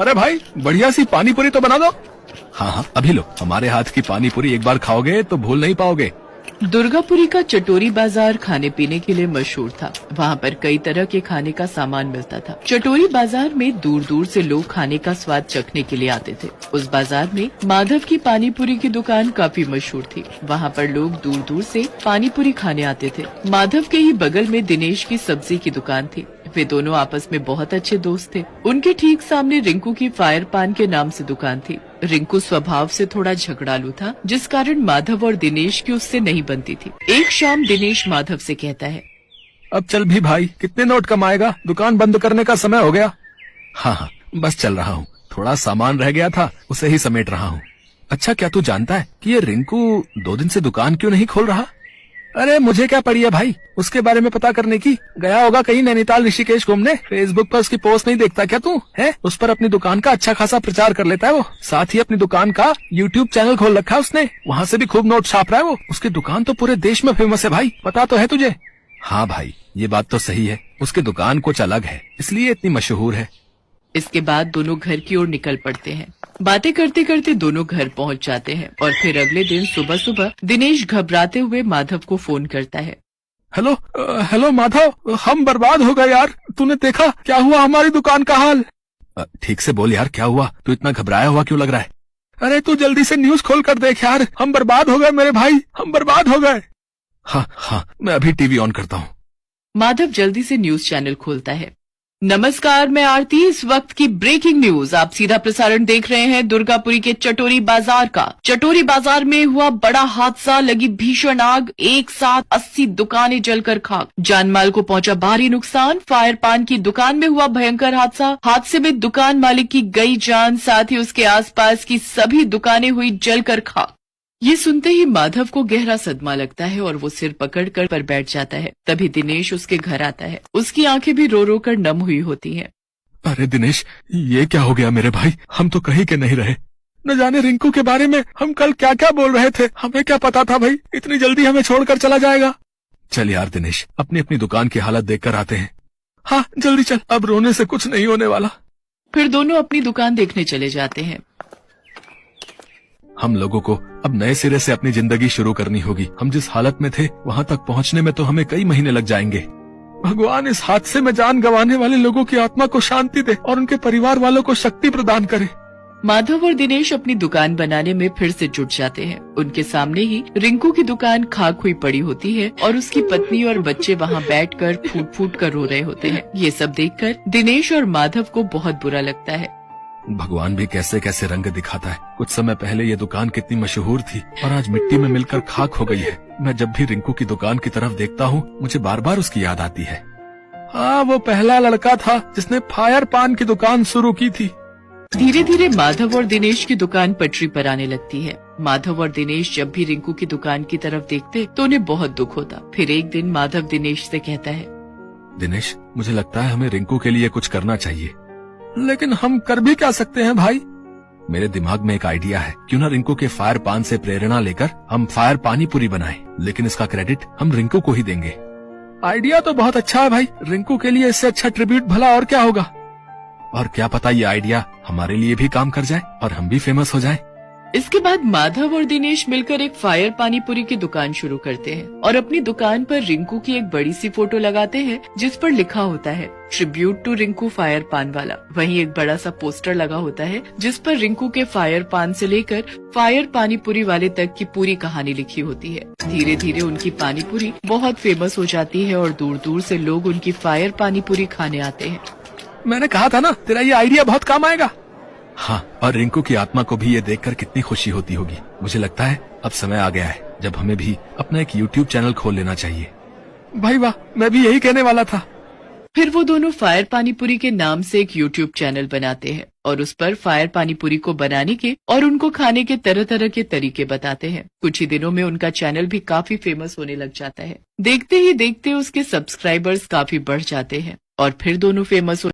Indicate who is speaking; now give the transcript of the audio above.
Speaker 1: अरे भाई, बढ़िया सी पानी पूरी तो बना दो। हाँ हाँ, अभी लो। हमारे हाथ की पानी पूरी एक बार खाओगे तो भूल नहीं पाओगे।
Speaker 2: दुर्गापुरी का चटोरी बाजार खाने पीने के लिए मशहूर था। वहाँ पर कई तरह के खाने का सामान मिलता था। चटोरी बाजार में दूर दूर से लोग खाने का स्वाद चखने के लिए आते थे। उस बाजार में माधव की पानी पूरी की दुकान काफी मशहूर थी। वहाँ पर लोग दूर दूर से पानी पूरी खाने आते थे। माधव के ही बगल में दिनेश की सब्जी की दुकान थी। वे दोनों आपस में बहुत अच्छे दोस्त थे। उनके ठीक सामने रिंकू की फायर पान के नाम से दुकान थी। रिंकू स्वभाव से थोड़ा झगड़ालू था, जिस कारण माधव और दिनेश की उससे नहीं बनती थी। एक शाम दिनेश माधव से कहता है,
Speaker 1: अब चल भी भाई, कितने नोट कमाएगा? दुकान बंद करने का समय हो गया। हाँ हाँ, बस चल रहा हूँ। थोड़ा सामान रह गया था, उसे ही समेट रहा हूँ। अच्छा, क्या तू जानता है कि ये रिंकू 2 दिन से दुकान क्यों नहीं खोल रहा? अरे मुझे क्या पड़ी है भाई उसके बारे में पता करने की। गया होगा कहीं नैनीताल ऋषिकेश घूमने। फेसबुक पर उसकी पोस्ट नहीं देखता क्या तू? है उस पर अपनी दुकान का अच्छा खासा प्रचार कर लेता है वो। साथ ही अपनी दुकान का यूट्यूब चैनल खोल रखा है उसने, वहाँ से भी खूब नोट छाप रहा है वो। उसकी दुकान तो पूरे देश में फेमस है भाई, पता तो है तुझे? हाँ भाई, ये बात तो सही है। उसकी दुकान कुछ अलग है, इसलिए इतनी मशहूर है।
Speaker 2: इसके बाद दोनों घर की ओर निकल पड़ते हैं। बातें करते करते दोनों घर पहुंच जाते हैं और फिर अगले दिन सुबह सुबह दिनेश घबराते हुए माधव को फोन करता है।
Speaker 1: हेलो माधव, हम बर्बाद हो गए यार। तूने देखा क्या हुआ हमारी दुकान का हाल? ठीक से बोल यार, क्या हुआ? तू इतना घबराया हुआ क्यों लग रहा है? अरे तू जल्दी से न्यूज खोल कर देख यार, हम बर्बाद हो गए मेरे भाई, हम बर्बाद हो गए। हाँ हाँ, मैं अभी टीवी ऑन करता हूँ।
Speaker 2: माधव जल्दी से न्यूज चैनल खोलता है। नमस्कार, मैं आरती। इस वक्त की ब्रेकिंग न्यूज। आप सीधा प्रसारण देख रहे हैं दुर्गापुरी के चटोरी बाजार का। चटोरी बाजार में हुआ बड़ा हादसा, लगी भीषण आग, एक साथ 80 दुकानें जलकर खाक। जानमाल को पहुंचा भारी नुकसान। फायर पान की दुकान में हुआ भयंकर हादसा। हादसे में दुकान मालिक की गई जान, साथ ही उसके आसपास की सभी दुकानें हुई जलकर खाक। ये सुनते ही माधव को गहरा सदमा लगता है और वो सिर पकड़कर पर बैठ जाता है। तभी दिनेश उसके घर आता है। उसकी आंखें भी रो रो कर नम हुई होती हैं।
Speaker 1: अरे दिनेश, ये क्या हो गया मेरे भाई? हम तो कहीं के नहीं रहे। न जाने रिंकू के बारे में हम कल क्या क्या बोल रहे थे। हमें क्या पता था भाई इतनी जल्दी हमें छोड़कर चला जाएगा। चल यार दिनेश, अपनी अपनी दुकान की हालत देख कर आते हैं। हाँ जल्दी चल, अब रोने से कुछ नहीं होने वाला।
Speaker 2: फिर दोनों अपनी दुकान देखने चले जाते हैं।
Speaker 1: हम लोगों को अब नए सिरे से अपनी जिंदगी शुरू करनी होगी। हम जिस हालत में थे वहाँ तक पहुँचने में तो हमें कई महीने लग जाएंगे। भगवान इस हादसे में जान गंवाने वाले लोगों की आत्मा को शांति दे और उनके परिवार वालों को शक्ति प्रदान करे।
Speaker 2: माधव और दिनेश अपनी दुकान बनाने में फिर से जुट जाते हैं। उनके सामने ही रिंकू की दुकान खाक हुई पड़ी होती है और उसकी पत्नी और बच्चे वहाँ बैठकर फूट फूट कर रो रहे होते हैं। ये सब देखकर दिनेश और माधव को बहुत बुरा लगता है।
Speaker 1: भगवान भी कैसे कैसे रंग दिखाता है। कुछ समय पहले ये दुकान कितनी मशहूर थी और आज मिट्टी में मिलकर खाक हो गई है। मैं जब भी रिंकू की दुकान की तरफ देखता हूँ मुझे बार बार उसकी याद आती है। हाँ, वो पहला लड़का था जिसने फायर पान की दुकान शुरू की थी।
Speaker 2: धीरे धीरे माधव और दिनेश की दुकान पटरी पर आने लगती है। माधव और दिनेश जब भी रिंकू की दुकान की तरफ देखते तो उन्हें बहुत दुख होता। फिर एक दिन माधव दिनेश से कहता है,
Speaker 1: दिनेश, मुझे लगता है हमें रिंकू के लिए कुछ करना चाहिए। लेकिन हम कर भी क्या सकते हैं भाई? मेरे दिमाग में एक आइडिया है। क्यों ना रिंकू के फायर पान से प्रेरणा लेकर हम फायर पानी पूरी बनाएं, लेकिन इसका क्रेडिट हम रिंकू को ही देंगे। आइडिया तो बहुत अच्छा है भाई। रिंकू के लिए इससे अच्छा ट्रिब्यूट भला और क्या होगा? और क्या पता ये आइडिया हमारे लिए भी काम कर जाए और हम भी फेमस हो जाएं।
Speaker 2: इसके बाद माधव और दिनेश मिलकर एक फायर पानी पूरी की दुकान शुरू करते हैं और अपनी दुकान पर रिंकू की एक बड़ी सी फोटो लगाते हैं जिस पर लिखा होता है ट्रिब्यूट टू रिंकू फायर पान वाला। वहीं एक बड़ा सा पोस्टर लगा होता है जिस पर रिंकू के फायर पान से लेकर फायर पानी पूरी वाले तक की पूरी कहानी लिखी होती है। धीरे धीरे उनकी पानी पूरी बहुत फेमस हो जाती है और दूर दूर से लोग उनकी फायर पानी पूरी खाने आते हैं।
Speaker 1: मैंने कहा था ना, तेरा ये आइडिया बहुत काम आएगा। हाँ, और रिंकू की आत्मा को भी ये देखकर कितनी खुशी होती होगी। मुझे लगता है अब समय आ गया है जब हमें भी अपना एक यूट्यूब चैनल खोल लेना चाहिए। भाई वाह, मैं भी यही कहने वाला था।
Speaker 2: फिर वो दोनों फायर पानीपुरी के नाम से एक यूट्यूब चैनल बनाते हैं और उस पर फायर पानीपुरी को बनाने के और उनको खाने के तरह तरह के तरीके बताते हैं। कुछ ही दिनों में उनका चैनल भी काफी फेमस होने लग जाता है। देखते ही देखते उसके सब्सक्राइबर्स काफी बढ़ जाते हैं और फिर दोनों फेमस